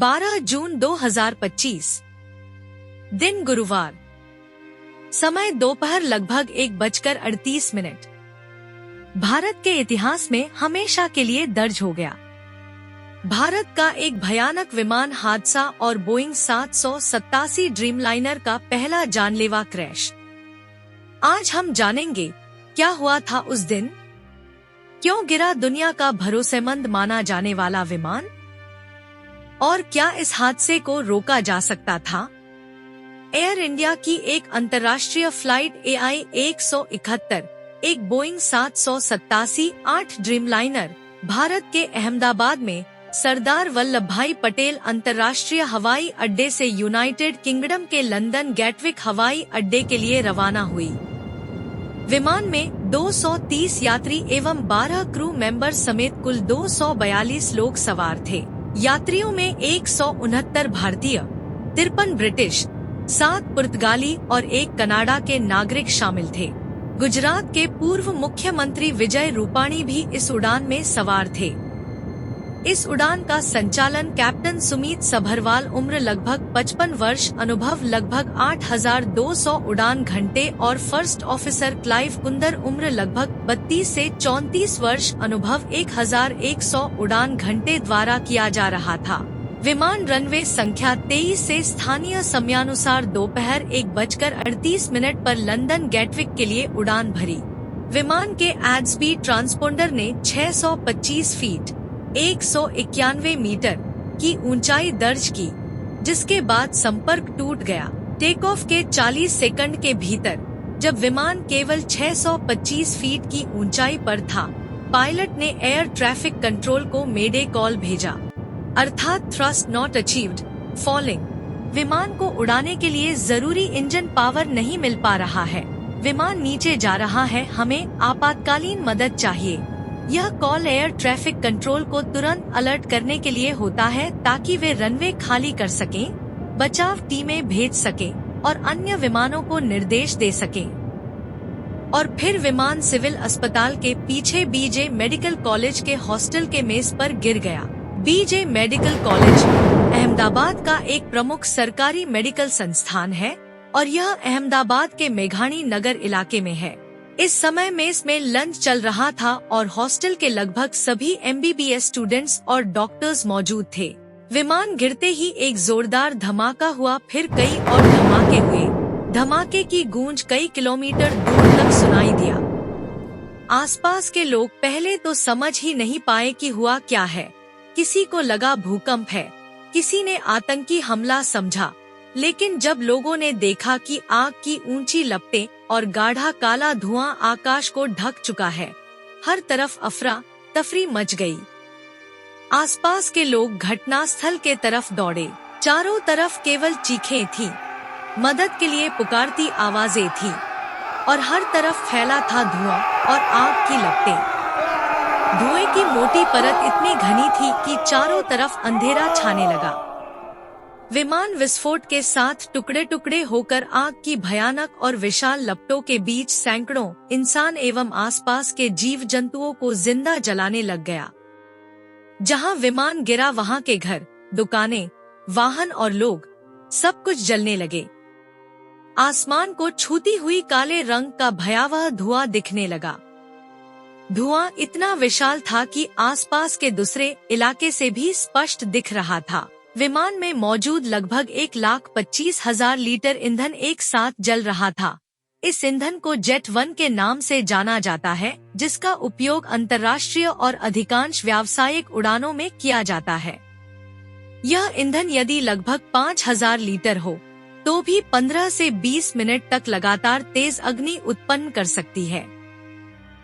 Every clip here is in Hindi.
12 जून 2025 दिन गुरुवार। समय दोपहर लगभग 1:38। भारत के इतिहास में हमेशा के लिए दर्ज हो गया। भारत का एक भयानक विमान हादसा और बोइंग 787 ड्रीमलाइनर का पहला जानलेवा क्रैश। आज हम जानेंगे क्या हुआ था उस दिन, क्यों गिरा दुनिया का भरोसेमंद माना जाने वाला विमान, और क्या इस हादसे को रोका जा सकता था। एयर इंडिया की एक अंतर्राष्ट्रीय फ्लाइट AI 171 एक बोइंग 787-8 ड्रीमलाइनर भारत के अहमदाबाद में सरदार वल्लभ भाई पटेल अंतर्राष्ट्रीय हवाई अड्डे से यूनाइटेड किंगडम के लंदन गैटविक हवाई अड्डे के लिए रवाना हुई। विमान में 230 यात्री एवं 12 क्रू मेंबर समेत कुल 242 लोग सवार थे। यात्रियों में 169 भारतीय, 53 ब्रिटिश, 7 पुर्तगाली और 1 कनाडा के नागरिक शामिल थे। गुजरात के पूर्व मुख्यमंत्री विजय रूपाणी भी इस उड़ान में सवार थे। इस उड़ान का संचालन कैप्टन सुमीत सभरवाल, उम्र लगभग 55 वर्ष, अनुभव लगभग 8,200 उड़ान घंटे, और फर्स्ट ऑफिसर क्लाइव कुंदर, उम्र लगभग 32 से 34 वर्ष, अनुभव 1,100 उड़ान घंटे द्वारा किया जा रहा था। विमान रनवे संख्या 23 से स्थानीय समयानुसार दोपहर 1:38 पर लंदन गैटविक के लिए उड़ान भरी। विमान के एड-स्पीड ट्रांसपोंडर ने 625 फीट 191 मीटर की ऊंचाई दर्ज की, जिसके बाद संपर्क टूट गया। टेक ऑफ के 40 सेकंड के भीतर जब विमान केवल 625 फीट की ऊंचाई पर था, पायलट ने एयर ट्रैफिक कंट्रोल को मेडे कॉल भेजा, अर्थात थ्रस्ट नॉट अचीव्ड, फॉलिंग। विमान को उड़ाने के लिए जरूरी इंजन पावर नहीं मिल पा रहा है, विमान नीचे जा रहा है, हमें आपातकालीन मदद चाहिए। यह कॉल एयर ट्रैफिक कंट्रोल को तुरंत अलर्ट करने के लिए होता है ताकि वे रनवे खाली कर सकें, बचाव टीमें भेज सकें और अन्य विमानों को निर्देश दे सकें। और फिर विमान सिविल अस्पताल के पीछे बीजे मेडिकल कॉलेज के हॉस्टल के मेज पर गिर गया। बीजे मेडिकल कॉलेज अहमदाबाद का एक प्रमुख सरकारी मेडिकल संस्थान है और यह अहमदाबाद के मेघानी नगर इलाके में है। इस समय मेस में लंच चल रहा था और हॉस्टल के लगभग सभी MBBS स्टूडेंट्स और डॉक्टर्स मौजूद थे। विमान गिरते ही एक जोरदार धमाका हुआ, फिर कई और धमाके हुए। धमाके की गूंज कई किलोमीटर दूर तक सुनाई दिया। आसपास के लोग पहले तो समझ ही नहीं पाए कि हुआ क्या है। किसी को लगा भूकंप है, किसी ने आतंकी हमला समझा, लेकिन जब लोगों ने देखा कि आग की ऊंची लपटें और गाढ़ा काला धुआं आकाश को ढक चुका है, हर तरफ अफरा तफरी मच गई। आसपास के लोग घटनास्थल के तरफ दौड़े। चारों तरफ केवल चीखें थीं, मदद के लिए पुकारती आवाजें थीं, और हर तरफ फैला था धुआं और आग की लपटें। धुएं की मोटी परत इतनी घनी थी कि चारों तरफ अंधेरा छाने लगा। विमान विस्फोट के साथ टुकड़े टुकड़े होकर आग की भयानक और विशाल लपटों के बीच सैकड़ों इंसान एवं आसपास के जीव जंतुओं को जिंदा जलाने लग गया। जहां विमान गिरा वहां के घर, दुकानें, वाहन और लोग, सब कुछ जलने लगे। आसमान को छूती हुई काले रंग का भयावह धुआं दिखने लगा। धुआं इतना विशाल था कि आसपास के दूसरे इलाके से भी स्पष्ट दिख रहा था। विमान में मौजूद लगभग 1,25,000 लीटर ईंधन एक साथ जल रहा था। इस ईंधन को जेट 1 के नाम से जाना जाता है, जिसका उपयोग अंतर्राष्ट्रीय और अधिकांश व्यावसायिक उड़ानों में किया जाता है। यह ईंधन यदि लगभग 5,000 लीटर हो, तो भी 15 से 20 मिनट तक लगातार तेज अग्नि उत्पन्न कर सकती है।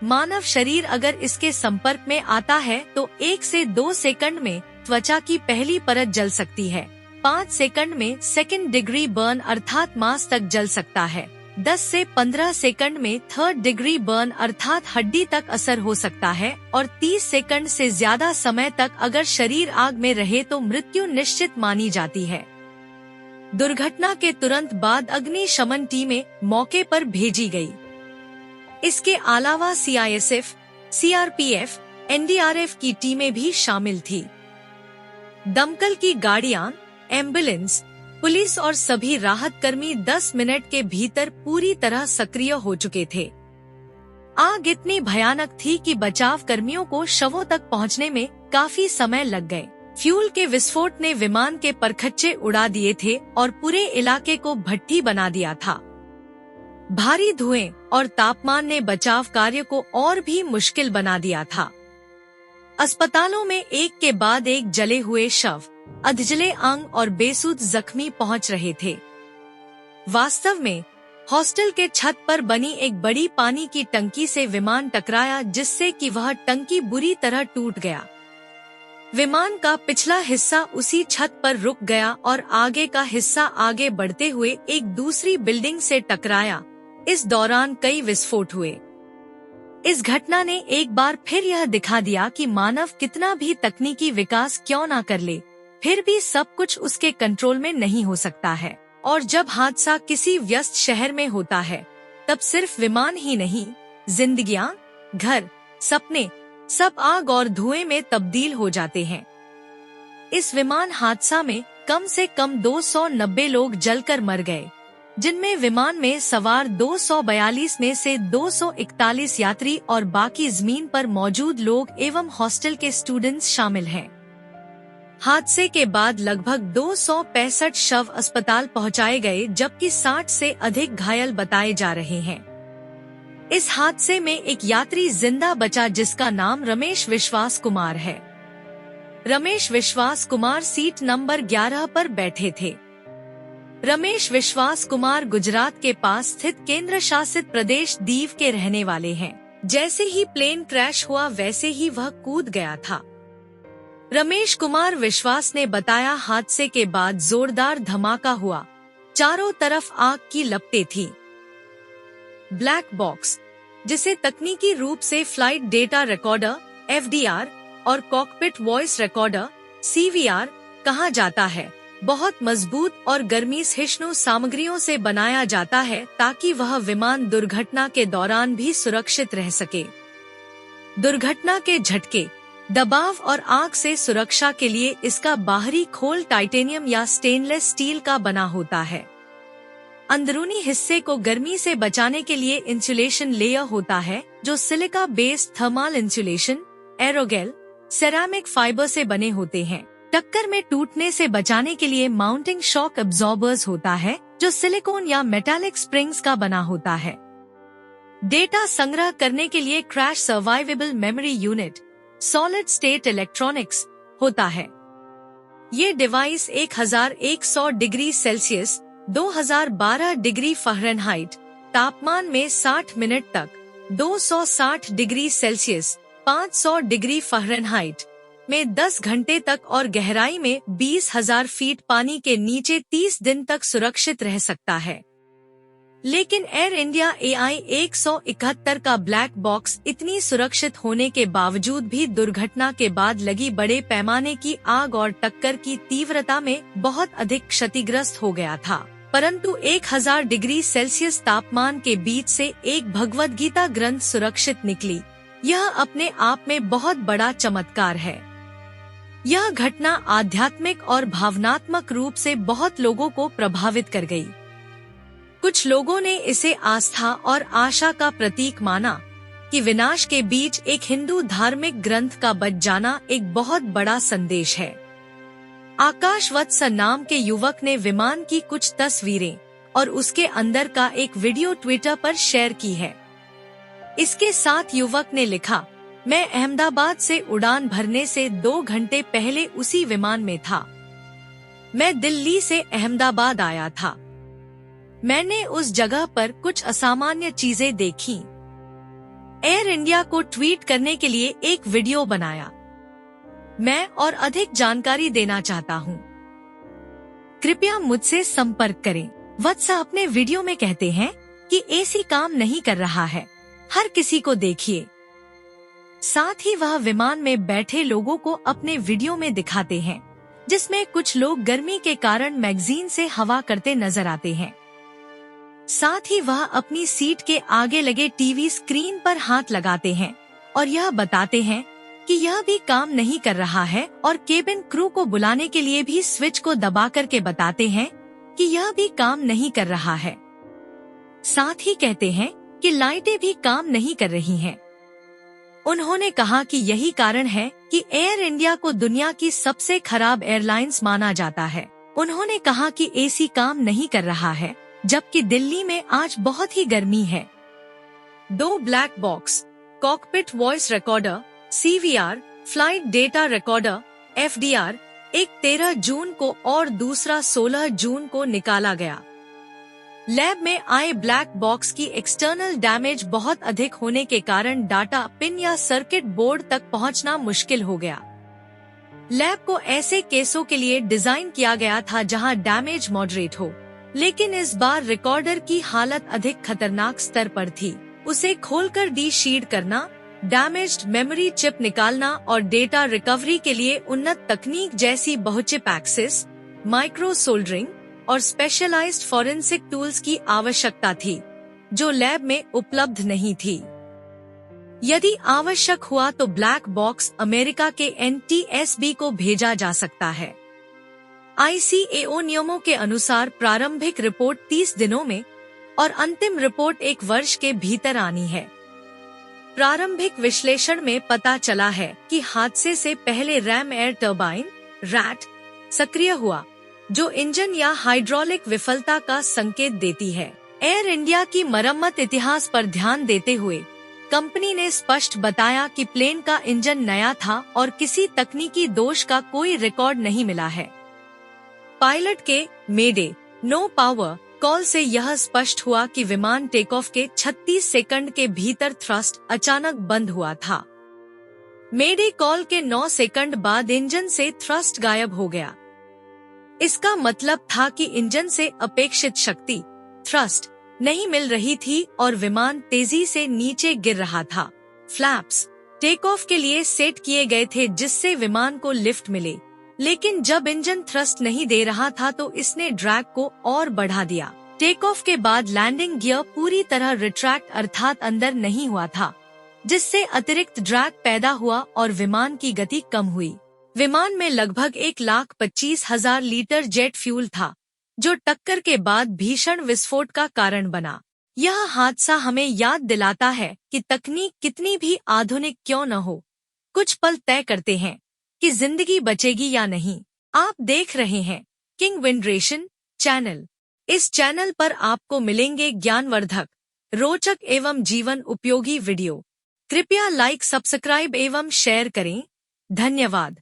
मानव शरीर अगर इसके संपर्क में आता है तो 1 से 2 सेकंड में त्वचा की पहली परत जल सकती है। 5 सेकंड में सेकंड डिग्री बर्न अर्थात मांस तक जल सकता है। 10 से 15 सेकंड में थर्ड डिग्री बर्न अर्थात हड्डी तक असर हो सकता है, और 30 सेकंड से ज्यादा समय तक अगर शरीर आग में रहे तो मृत्यु निश्चित मानी जाती है। दुर्घटना के तुरंत बाद अग्निशमन टीमें मौके पर भेजी गई। इसके अलावा CISF, CRPF, NDRF की टीमें भी शामिल थी। दमकल की गाड़ियां, एम्बुलेंस, पुलिस और सभी राहत कर्मी 10 मिनट के भीतर पूरी तरह सक्रिय हो चुके थे। आग इतनी भयानक थी कि बचाव कर्मियों को शवों तक पहुंचने में काफी समय लग गए। फ्यूल के विस्फोट ने विमान के परखच्चे उड़ा दिए थे और पूरे इलाके को भट्ठी बना दिया था। भारी धुएं और तापमान ने बचाव कार्य को और भी मुश्किल बना दिया था। अस्पतालों में एक के बाद एक जले हुए शव, अधजले अंग और बेसुध जख्मी पहुंच रहे थे। वास्तव में हॉस्टल के छत पर बनी एक बड़ी पानी की टंकी से विमान टकराया, जिससे कि वह टंकी बुरी तरह टूट गया। विमान का पिछला हिस्सा उसी छत पर रुक गया और आगे का हिस्सा आगे बढ़ते हुए एक दूसरी बिल्डिंग से टकराया। इस दौरान कई विस्फोट हुए। इस घटना ने एक बार फिर यह दिखा दिया कि मानव कितना भी तकनीकी विकास क्यों ना कर ले, फिर भी सब कुछ उसके कंट्रोल में नहीं हो सकता है। और जब हादसा किसी व्यस्त शहर में होता है, तब सिर्फ विमान ही नहीं, जिंदगियां, घर, सपने, सब आग और धुएं में तब्दील हो जाते हैं। इस विमान हादसा में कम से कम 290 लोग जलकर मर गए, जिनमें विमान में सवार 242 में से 241 यात्री और बाकी जमीन पर मौजूद लोग एवं हॉस्टल के स्टूडेंट्स शामिल हैं। हादसे के बाद लगभग 265 शव अस्पताल पहुंचाए गए, जबकि 60 से अधिक घायल बताए जा रहे हैं। इस हादसे में एक यात्री जिंदा बचा, जिसका नाम रमेश विश्वास कुमार है। रमेश विश्वास कुमार सीट नंबर 11 पर बैठे थे। रमेश विश्वास कुमार गुजरात के पास स्थित केंद्र शासित प्रदेश दीव के रहने वाले हैं। जैसे ही प्लेन क्रैश हुआ, वैसे ही वह कूद गया था। रमेश कुमार विश्वास ने बताया, हादसे के बाद जोरदार धमाका हुआ, चारों तरफ आग की लपटें थी। ब्लैक बॉक्स, जिसे तकनीकी रूप से फ्लाइट डेटा रिकॉर्डर (FDR) और कॉकपिट वॉइस रिकॉर्डर (CVR) कहा जाता है, बहुत मजबूत और गर्मी सहिष्णु सामग्रियों से बनाया जाता है, ताकि वह विमान दुर्घटना के दौरान भी सुरक्षित रह सके। दुर्घटना के झटके, दबाव और आग से सुरक्षा के लिए इसका बाहरी खोल टाइटेनियम या स्टेनलेस स्टील का बना होता है। अंदरूनी हिस्से को गर्मी से बचाने के लिए इंसुलेशन लेयर होता है, जो silica based thermal insulation, aerogel, ceramic fibre से बने होते हैं। टक्कर में टूटने से बचाने के लिए माउंटिंग शॉक एब्जॉर्बर्स होता है, जो सिलिकॉन या मेटालिक स्प्रिंग्स का बना होता है। डेटा संग्रह करने के लिए crash survivable memory unit, solid state electronics होता है। ये device 1100 degree Celsius 2012 degree Fahrenheit तापमान में 60 मिनट तक, 260 डिग्री सेल्सियस 500 डिग्री फ़ारेनहाइट में 10 घंटे तक और गहराई में 20,000 फीट पानी के नीचे 30 दिन तक सुरक्षित रह सकता है। लेकिन एयर इंडिया AI-171 का ब्लैक बॉक्स इतनी सुरक्षित होने के बावजूद भी दुर्घटना के बाद लगी बड़े पैमाने की आग और टक्कर की तीव्रता में बहुत अधिक क्षतिग्रस्त हो गया था। परंतु 1000 डिग्री सेल्सियस तापमान के बीच से एक भगवद गीता ग्रंथ सुरक्षित निकली। यह अपने आप में बहुत बड़ा चमत्कार है। यह घटना आध्यात्मिक और भावनात्मक रूप से बहुत लोगों को प्रभावित कर गई। कुछ लोगों ने इसे आस्था और आशा का प्रतीक माना कि विनाश के बीच एक हिंदू धार्मिक ग्रंथ का बच जाना एक बहुत बड़ा संदेश है। आकाश वत्स नाम के युवक ने विमान की कुछ तस्वीरें और उसके अंदर का एक वीडियो ट्विटर पर शेयर की है। इसके साथ युवक ने लिखा, मैं अहमदाबाद से उड़ान भरने से 2 घंटे पहले उसी विमान में था। मैं दिल्ली से अहमदाबाद आया था। मैंने उस जगह पर कुछ असामान्य चीजें देखी। एयर इंडिया को ट्वीट करने के लिए एक वीडियो बनाया। मैं और अधिक जानकारी देना चाहता हूँ। कृपया मुझसे संपर्क करें। वत्स अपने वीडियो में कहते हैं कि AC काम नहीं कर रहा है, हर किसी को देखिए। साथ ही वह विमान में बैठे लोगों को अपने वीडियो में दिखाते हैं, जिसमें कुछ लोग गर्मी के कारण मैगजीन से हवा करते नजर आते हैं। साथ ही वह अपनी सीट के आगे लगे टीवी स्क्रीन पर हाथ लगाते हैं और यह बताते हैं कि यह भी काम नहीं कर रहा है और केबिन क्रू को बुलाने के लिए भी स्विच को दबा करके बताते हैं कि यह भी काम नहीं कर रहा है। साथ ही कहते हैं कि लाइटें भी काम नहीं कर रही हैं। उन्होंने कहा कि यही कारण है कि एयर इंडिया को दुनिया की सबसे खराब एयरलाइंस माना जाता है। उन्होंने कहा कि एसी काम नहीं कर रहा है, जबकि दिल्ली में आज बहुत ही गर्मी है। 2 black box, cockpit voice recorder, CVR, flight data recorder, FDR, एक 13 जून को और दूसरा 16 जून को निकाला गया। लैब में आए ब्लैक बॉक्स की एक्सटर्नल डैमेज बहुत अधिक होने के कारण डाटा पिन या सर्किट बोर्ड तक पहुंचना मुश्किल हो गया। लैब को ऐसे केसों के लिए डिजाइन किया गया था जहां डैमेज मॉडरेट हो, लेकिन इस बार रिकॉर्डर की हालत अधिक खतरनाक स्तर पर थी। उसे खोलकर डी-शीड करना, डैमेज्ड मेमोरी चिप निकालना और डेटा रिकवरी के लिए उन्नत तकनीक जैसी बहुचिप एक्सेस, माइक्रो सोल्डरिंग और स्पेशलाइज्ड फॉरेंसिक टूल्स की आवश्यकता थी, जो लैब में उपलब्ध नहीं थी। यदि आवश्यक हुआ तो ब्लैक बॉक्स अमेरिका के NTSB को भेजा जा सकता है। ICAO नियमों के अनुसार प्रारंभिक रिपोर्ट 30 दिनों में और अंतिम रिपोर्ट 1 वर्ष के भीतर आनी है। प्रारंभिक विश्लेषण में पता चला है कि हादसे से पहले रैम एयर टरबाइन (RAT) सक्रिय हुआ, जो इंजन या हाइड्रोलिक विफलता का संकेत देती है। एयर इंडिया की मरम्मत इतिहास पर ध्यान देते हुए कंपनी ने स्पष्ट बताया कि प्लेन का इंजन नया था और किसी तकनीकी दोष का कोई रिकॉर्ड नहीं मिला है। पायलट के मेडे नो पावर कॉल से यह स्पष्ट हुआ कि विमान टेक ऑफ के 36 सेकंड के भीतर थ्रस्ट अचानक बंद हुआ था। मेडे कॉल के 9 सेकंड बाद इंजन से थ्रस्ट गायब हो गया। इसका मतलब था कि इंजन से अपेक्षित शक्ति थ्रस्ट नहीं मिल रही थी और विमान तेजी से नीचे गिर रहा था। फ्लैप्स टेक ऑफ के लिए सेट किए गए थे जिससे विमान को लिफ्ट मिले, लेकिन जब इंजन थ्रस्ट नहीं दे रहा था तो इसने ड्रैग को और बढ़ा दिया। टेक ऑफ के बाद लैंडिंग गियर पूरी तरह रिट्रैक्ट अर्थात अंदर नहीं हुआ था, जिससे अतिरिक्त ड्रैग पैदा हुआ और विमान की गति कम हुई। विमान में लगभग 1,25,000 लीटर जेट फ्यूल था, जो टक्कर के बाद भीषण विस्फोट का कारण बना। यह हादसा हमें याद दिलाता है कि तकनीक कितनी भी आधुनिक क्यों न हो, कुछ पल तय करते हैं कि जिंदगी बचेगी या नहीं। आप देख रहे हैं किंग विंड्रेशन चैनल। इस चैनल पर आपको मिलेंगे ज्ञानवर्धक, रोचक एवं जीवन उपयोगी वीडियो। कृपया लाइक, सब्सक्राइब एवं शेयर करें। धन्यवाद।